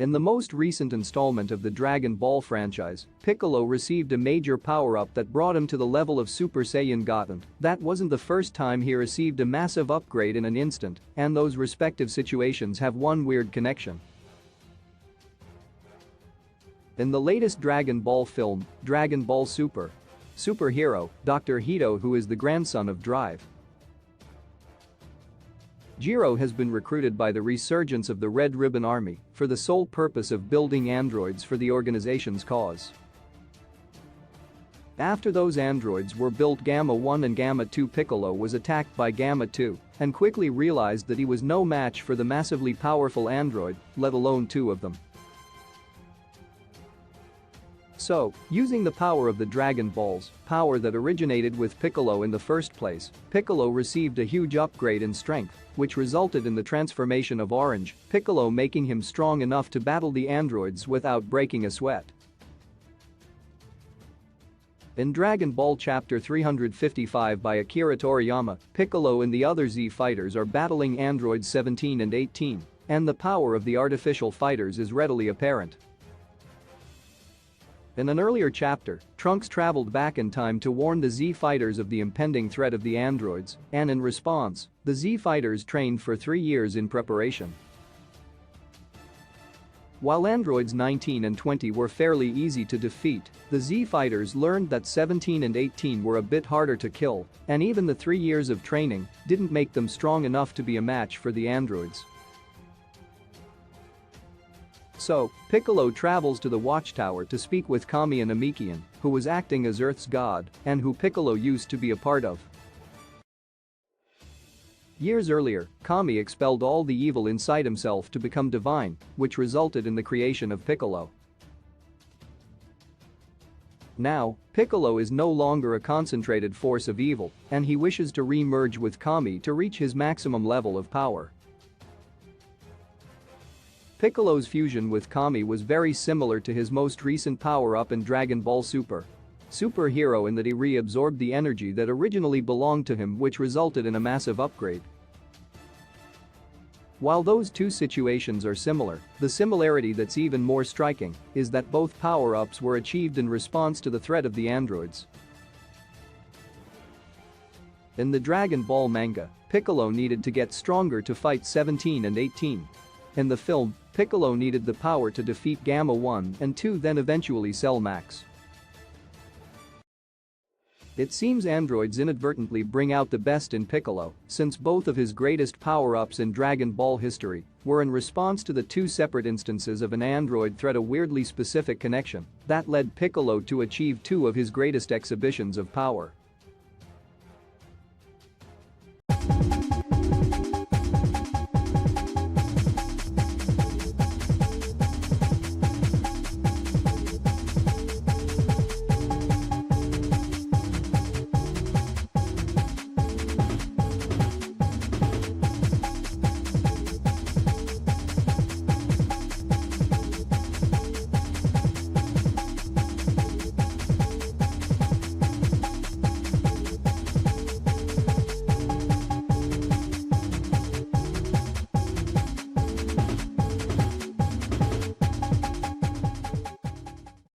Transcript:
In the most recent installment of the Dragon Ball franchise, Piccolo received a major power-up that brought him to the level of Super Saiyan Goten. That wasn't the first time he received a massive upgrade in an instant, and those respective situations have one weird connection. In the latest Dragon Ball film, Dragon Ball Super, superhero, Dr. Hito, who is the grandson of Drive, Jiro has been recruited by the resurgence of the Red Ribbon Army for the sole purpose of building androids for the organization's cause. After those androids were built, Gamma 1 and Gamma 2, Piccolo was attacked by Gamma 2 and quickly realized that he was no match for the massively powerful android, let alone two of them. So, using the power of the Dragon Balls, power that originated with Piccolo in the first place, Piccolo received a huge upgrade in strength, which resulted in the transformation of Orange, Piccolo, making him strong enough to battle the androids without breaking a sweat. In Dragon Ball Chapter 355 by Akira Toriyama, Piccolo and the other Z fighters are battling androids 17 and 18, and the power of the artificial fighters is readily apparent. In an earlier chapter, Trunks traveled back in time to warn the Z fighters of the impending threat of the androids, and in response, the Z fighters trained for 3 years in preparation. While androids 19 and 20 were fairly easy to defeat, the Z fighters learned that 17 and 18 were a bit harder to kill, and even the 3 years of training didn't make them strong enough to be a match for the androids. So, Piccolo travels to the Watchtower to speak with Kami, an Namekian, who was acting as Earth's god and who Piccolo used to be a part of. Years earlier, Kami expelled all the evil inside himself to become divine, which resulted in the creation of Piccolo. Now, Piccolo is no longer a concentrated force of evil, and he wishes to re-merge with Kami to reach his maximum level of power. Piccolo's fusion with Kami was very similar to his most recent power-up in Dragon Ball Super, superhero, in that he reabsorbed the energy that originally belonged to him, which resulted in a massive upgrade. While those two situations are similar, the similarity that's even more striking is that both power-ups were achieved in response to the threat of the androids. In the Dragon Ball manga, Piccolo needed to get stronger to fight 17 and 18. In the film, Piccolo needed the power to defeat Gamma 1 and 2, then eventually Cell Max. It seems androids inadvertently bring out the best in Piccolo, since both of his greatest power-ups in Dragon Ball history were in response to the two separate instances of an android threat, a weirdly specific connection that led Piccolo to achieve two of his greatest exhibitions of power.